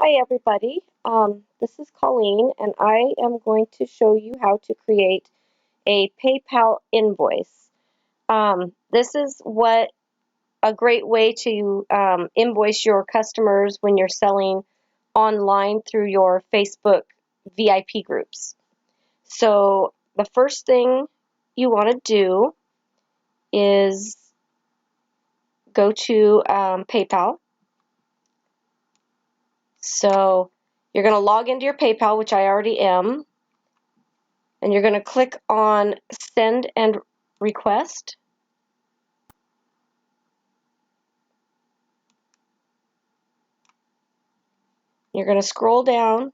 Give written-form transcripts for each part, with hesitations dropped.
Hi everybody, this is Colleen and I am going to show you how to create a PayPal invoice. This is what a great way to invoice your customers when you're selling online through your Facebook VIP groups. So the first thing you want to do is go to PayPal. So you're going to log into your PayPal, which I already am, and you're going to click on Send and Request. You're going to scroll down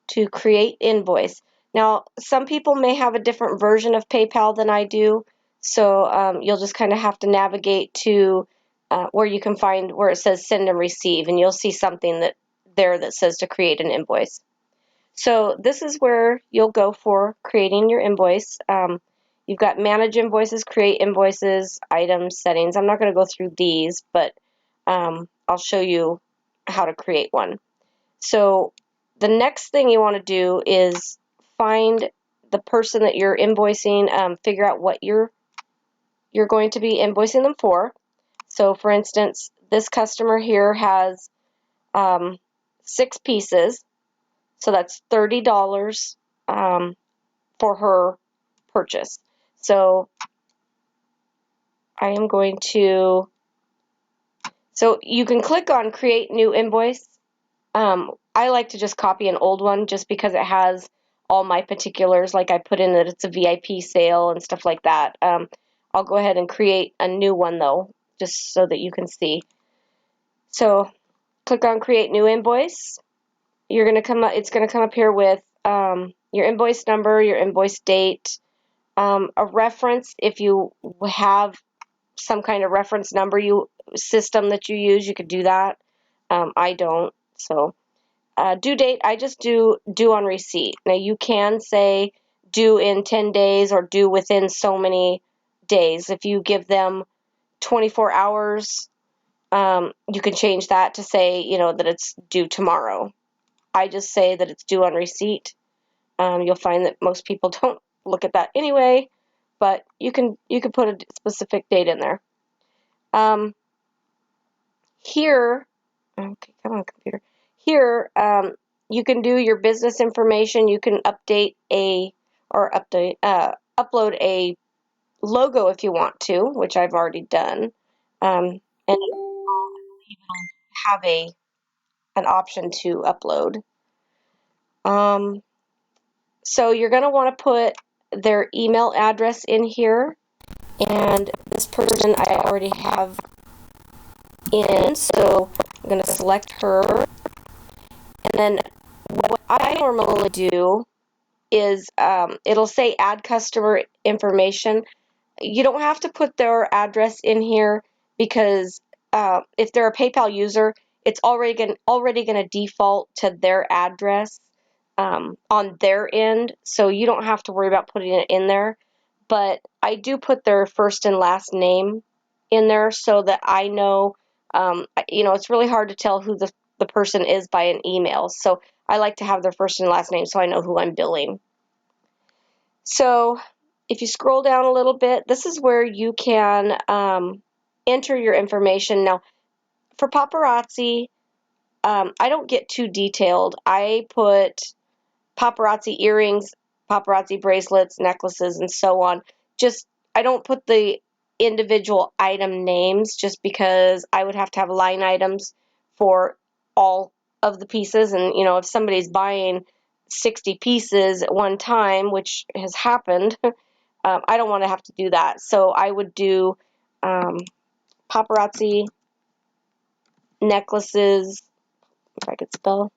to Create Invoice. Now, some people may have a different version of PayPal than I do, so you'll just kind of have to navigate to where you can find where it says Send and Receive, and you'll see something that says to create an invoice. So this is where you'll go for creating your invoice. You've got Manage Invoices, Create Invoices, Items, Settings. I'm not going to go through these, but I'll show you how to create one. So the next thing you want to do is find the person that you're invoicing, figure out what you're going to be invoicing them for. So for instance, this customer here has 6 pieces. So that's $30 for her purchase. So I am going to, so you can click on Create New Invoice. I like to just copy an old one just because it has all my particulars, like I put in that it's a VIP sale and stuff like that. I'll go ahead and create a new one though, just so that you can see. So click on Create New Invoice. You're going to come up, it's going to come up here with your invoice number, your invoice date, a reference if you have some kind of reference number system that you use, you could do that. I don't. So due date, I just do due on receipt. Now you can say due in 10 days or due within so many days. If you give them 24 hours, you can change that to say, that it's due tomorrow. I just say that it's due on receipt. You'll find that most people don't look at that anyway, but you can put a specific date in there. Here, okay, come on, computer. Here, you can do your business information. You can upload a logo if you want to, which I've already done, and I believe it'll have an option to upload. So you're going to want to put their email address in here, and this person I already have in, so I'm going to select her. And then what I normally do is it'll say add customer information. You don't have to put their address in here because if they're a PayPal user, it's already going to default to their address on their end, so you don't have to worry about putting it in there. But I do put their first and last name in there so that I know, it's really hard to tell who the person is by an email. So I like to have their first and last name so I know who I'm billing. So if you scroll down a little bit, this is where you can enter your information. Now, for paparazzi, I don't get too detailed. I put paparazzi earrings, paparazzi bracelets, necklaces, and so on. I don't put the individual item names just because I would have to have line items for all of the pieces. And, if somebody's buying 60 pieces at one time, which has happened, I don't want to have to do that. So I would do paparazzi necklaces, if I could spell.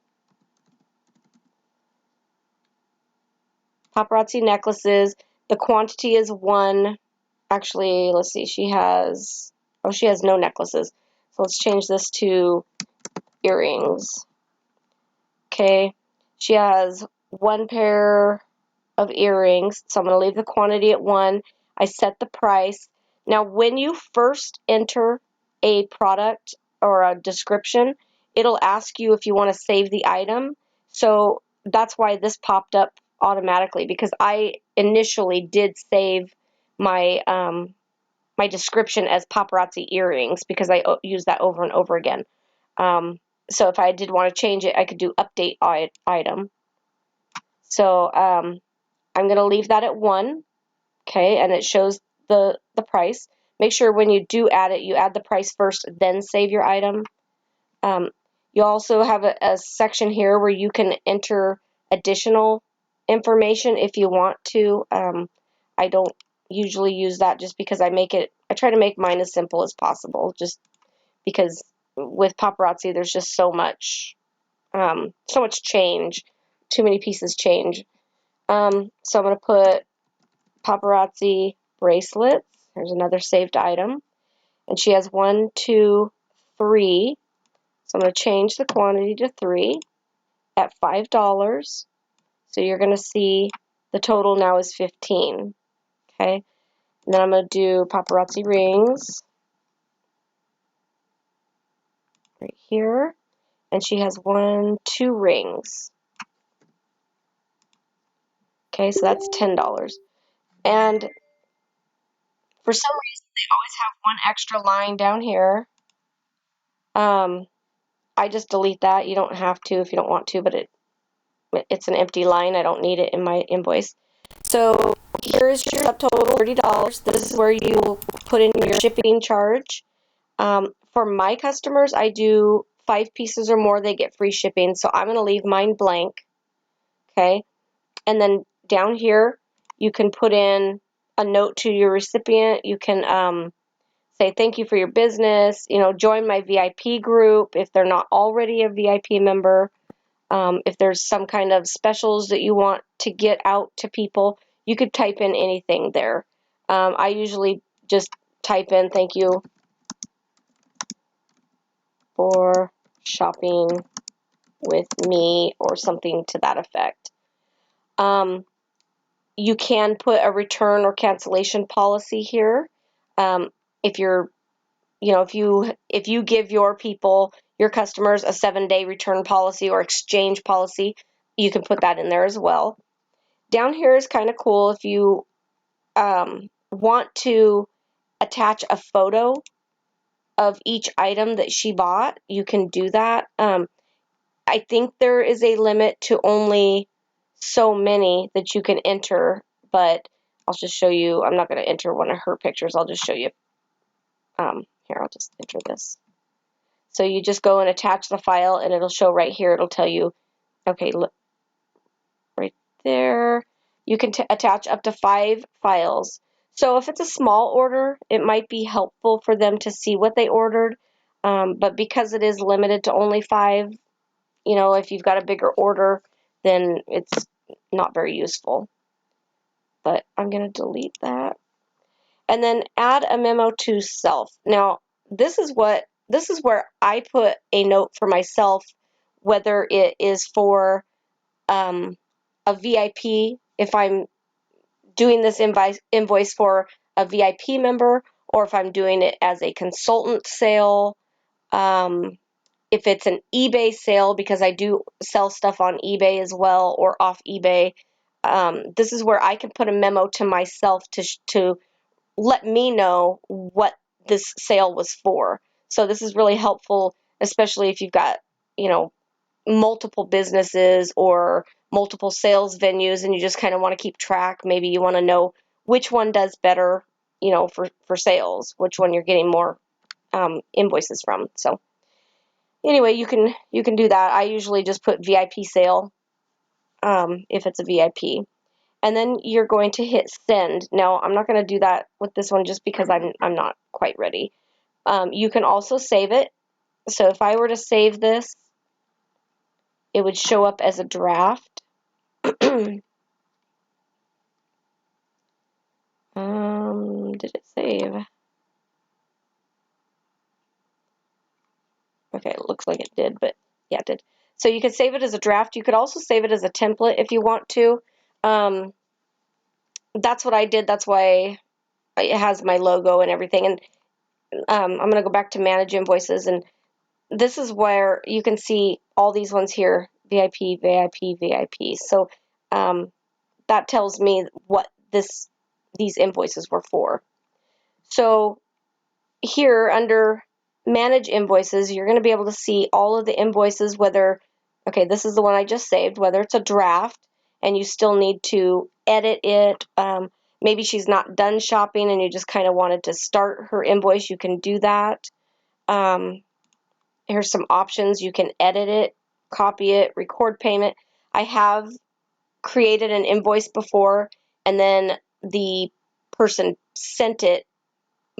Paparazzi necklaces. The quantity is 1. Actually, let's see. She has no necklaces. So let's change this to earrings. Okay. She has 1 pair of earrings. So I'm going to leave the quantity at 1. I set the price. Now, when you first enter a product or a description, it'll ask you if you want to save the item. So that's why this popped up automatically, because I initially did save my my description as paparazzi earrings because I use that over and over again. So if I did want to change it, I could do update item. So I'm going to leave that at 1, okay, and it shows the price. Make sure when you do add it, you add the price first, then save your item. You also have a section here where you can enter additional information if you want to. I don't usually use that just because I try to make mine as simple as possible, just because with paparazzi there's just so much change, too many pieces change. So I'm going to put paparazzi bracelets. There's another saved item. And she has 1, 2, 3. So I'm going to change the quantity to 3 at $5. So you're going to see the total now is 15. Okay. And then I'm going to do paparazzi rings right here. And she has 1, 2 rings. Okay, so that's $10. And for some reason, they always have 1 extra line down here. I just delete that. You don't have to if you don't want to, but it's an empty line. I don't need it in my invoice. So here's your subtotal, $30. This is where you put in your shipping charge. For my customers, I do 5 pieces or more, they get free shipping. So I'm going to leave mine blank. Okay. And then down here, you can put in a note to your recipient. You can say thank you for your business, join my VIP group if they're not already a VIP member. If there's some kind of specials that you want to get out to people, you could type in anything there. I usually just type in thank you for shopping with me or something to that effect. You can put a return or cancellation policy here. If you're if you give your customers, a 7-day return policy or exchange policy, you can put that in there as well. Down here is kind of cool. If you want to attach a photo of each item that she bought, you can do that. I think there is a limit to only so many that you can enter, but I'll just show you. I'm not going to enter one of her pictures. I'll just show you. Here, I'll just enter this. So you just go and attach the file, and it'll show right here. It'll tell you, okay, look right there. You can attach up to 5 files. So if it's a small order, it might be helpful for them to see what they ordered. But because it is limited to only 5, if you've got a bigger order, then it's not very useful. But I'm going to delete that. And then add a memo to self. Now, this is where I put a note for myself, whether it is for a VIP, if I'm doing this invoice for a VIP member, or if I'm doing it as a consultant sale, if it's an eBay sale, because I do sell stuff on eBay as well, or off eBay. This is where I can put a memo to myself to let me know what this sale was for. So this is really helpful, especially if you've got, multiple businesses or multiple sales venues and you just kind of want to keep track. Maybe you want to know which one does better, for sales, which one you're getting more invoices from. So anyway, you can do that. I usually just put VIP sale if it's a VIP. And then you're going to hit send. Now, I'm not going to do that with this one just because I'm not quite ready. You can also save it. So if I were to save this, it would show up as a draft. Did it save? Okay, it looks like it did, but yeah, it did. So you could save it as a draft. You could also save it as a template if you want to. That's what I did. That's why it has my logo and everything. And I'm going to go back to manage invoices, and this is where you can see all these ones here, VIP, VIP, VIP. So that tells me what these invoices were for. So here under manage invoices, you're going to be able to see all of the invoices, whether, okay, this is the one I just saved, whether it's a draft and you still need to edit it. Maybe she's not done shopping and you just kind of wanted to start her invoice, you can do that. Here's some options. You can edit it, copy it, record payment. I have created an invoice before and then the person sent it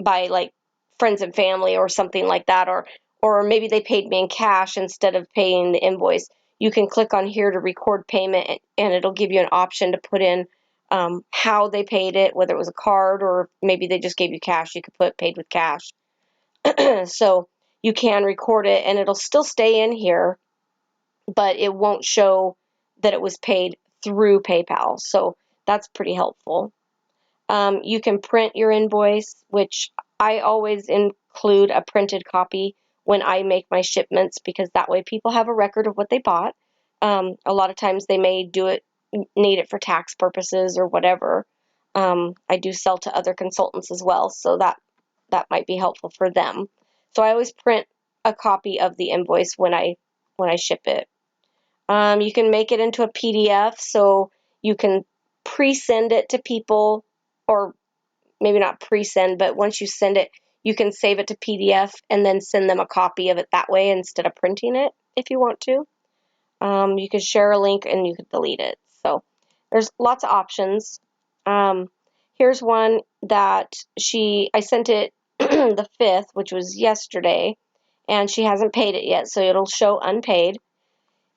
by like friends and family or something like that, or maybe they paid me in cash instead of paying the invoice. You can click on here to record payment and it'll give you an option to put in how they paid it, whether it was a card or maybe they just gave you cash. You could put paid with cash. So you can record it and it'll still stay in here, but it won't show that it was paid through PayPal. So that's pretty helpful. You can print your invoice, which I always include a printed copy when I make my shipments because that way people have a record of what they bought. A lot of times they may need it for tax purposes or whatever. I do sell to other consultants as well, so that might be helpful for them. So I always print a copy of the invoice when I ship it. You can make it into a PDF, so you can pre-send it to people, or maybe not pre-send, but once you send it, you can save it to PDF and then send them a copy of it that way instead of printing it if you want to. You can share a link and you can delete it. So there's lots of options. Here's one that I sent it the 5th, which was yesterday, and she hasn't paid it yet, so it'll show unpaid.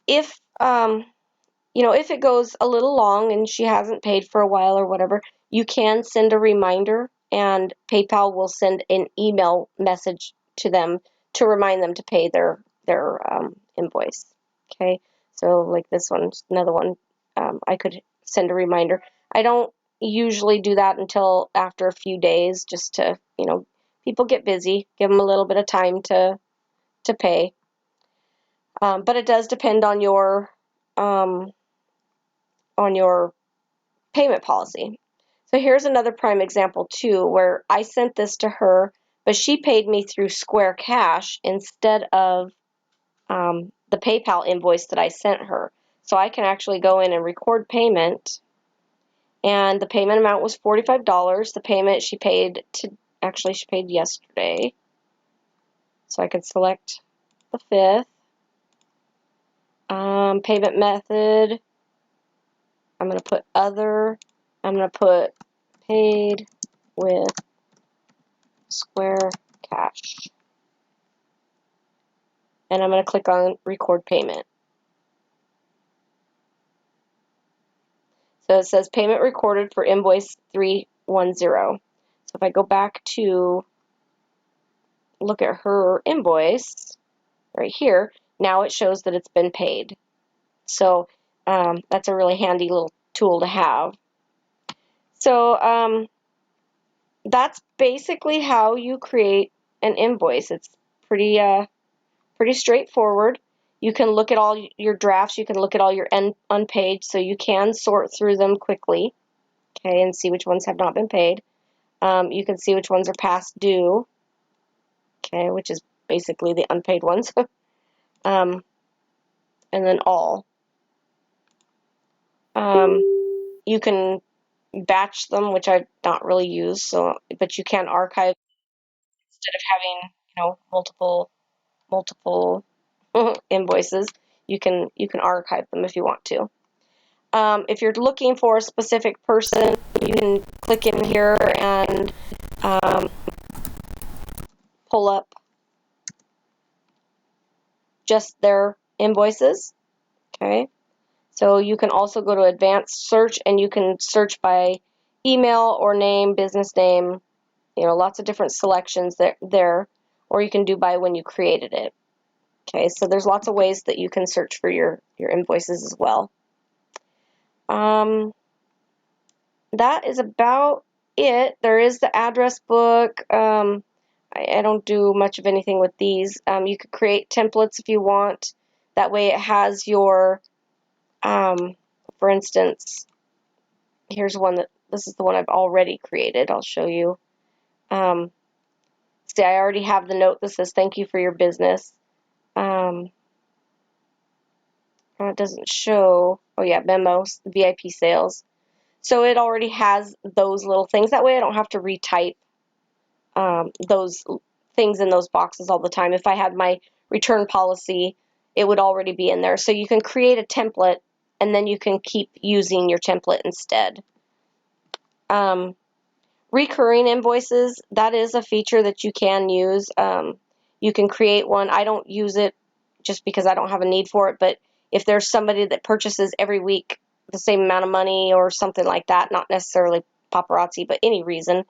If if it goes a little long and she hasn't paid for a while or whatever, you can send a reminder and PayPal will send an email message to them to remind them to pay their invoice. Okay, so like this one's another one. I could send a reminder. I don't usually do that until after a few days, just to, people get busy, give them a little bit of time to pay. But it does depend on your payment policy. So here's another prime example too, where I sent this to her, but she paid me through Square Cash instead of the PayPal invoice that I sent her. So I can actually go in and record payment, and the payment amount was $45. The payment she paid she paid yesterday. So I could select the 5th. Payment method, I'm going to put other. I'm going to put paid with Square Cash. And I'm going to click on record payment. So it says payment recorded for invoice 310. So if I go back to look at her invoice right here, now it shows that it's been paid. So that's a really handy little tool to have. So that's basically how you create an invoice. It's pretty straightforward. You can look at all your drafts. You can look at all your unpaid, so you can sort through them quickly, okay, and see which ones have not been paid. You can see which ones are past due, okay, which is basically the unpaid ones, and then all. You can batch them, which I don't really use, but you can archive instead of having, multiple invoices. You can archive them if you want to. If you're looking for a specific person, you can click in here and pull up just their invoices. Okay, so you can also go to advanced search and you can search by email or name, business name, lots of different selections there, or you can do by when you created it. Okay, so there's lots of ways that you can search for your invoices as well. That is about it. There is the address book. I don't do much of anything with these. You could create templates if you want. That way it has your, for instance, here's one this is the one I've already created. I'll show you. See, I already have the note that says thank you for your business. It doesn't show, oh yeah, memos, VIP sales. So it already has those little things. That way I don't have to retype those things in those boxes all the time. If I had my return policy, it would already be in there. So you can create a template and then you can keep using your template instead. Recurring invoices, that is a feature that you can use. You can create one. I don't use it just because I don't have a need for it, but if there's somebody that purchases every week the same amount of money or something like that, not necessarily paparazzi, but any reason,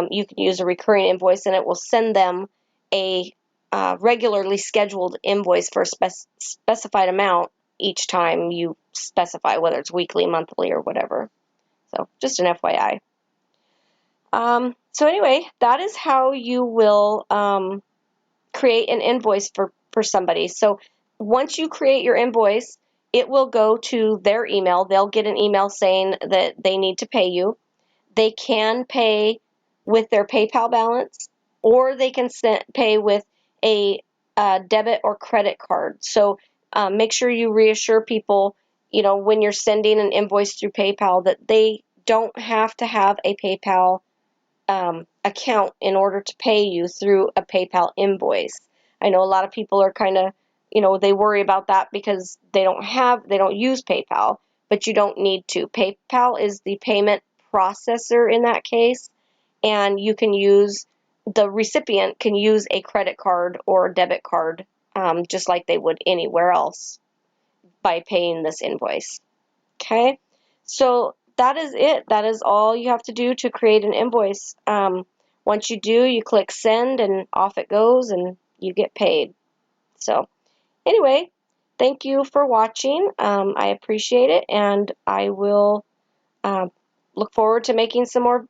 you can use a recurring invoice and it will send them a regularly scheduled invoice for a specified amount each time you specify, whether it's weekly, monthly, or whatever. So just an FYI. So anyway, that is how you will create an invoice for somebody. So once you create your invoice, it will go to their email. They'll get an email saying that they need to pay you. They can pay with their PayPal balance, or they can pay with a debit or credit card. So make sure you reassure people, when you're sending an invoice through PayPal, that they don't have to have a PayPal account in order to pay you through a PayPal invoice. I know a lot of people are kind of, they worry about that because they don't use PayPal, but you don't need to. PayPal is the payment processor in that case, and the recipient can use a credit card or a debit card just like they would anywhere else by paying this invoice. Okay, so that is it. That is all you have to do to create an invoice. Once you do, you click send and off it goes and you get paid. So anyway, thank you for watching. I appreciate it, and I will look forward to making some more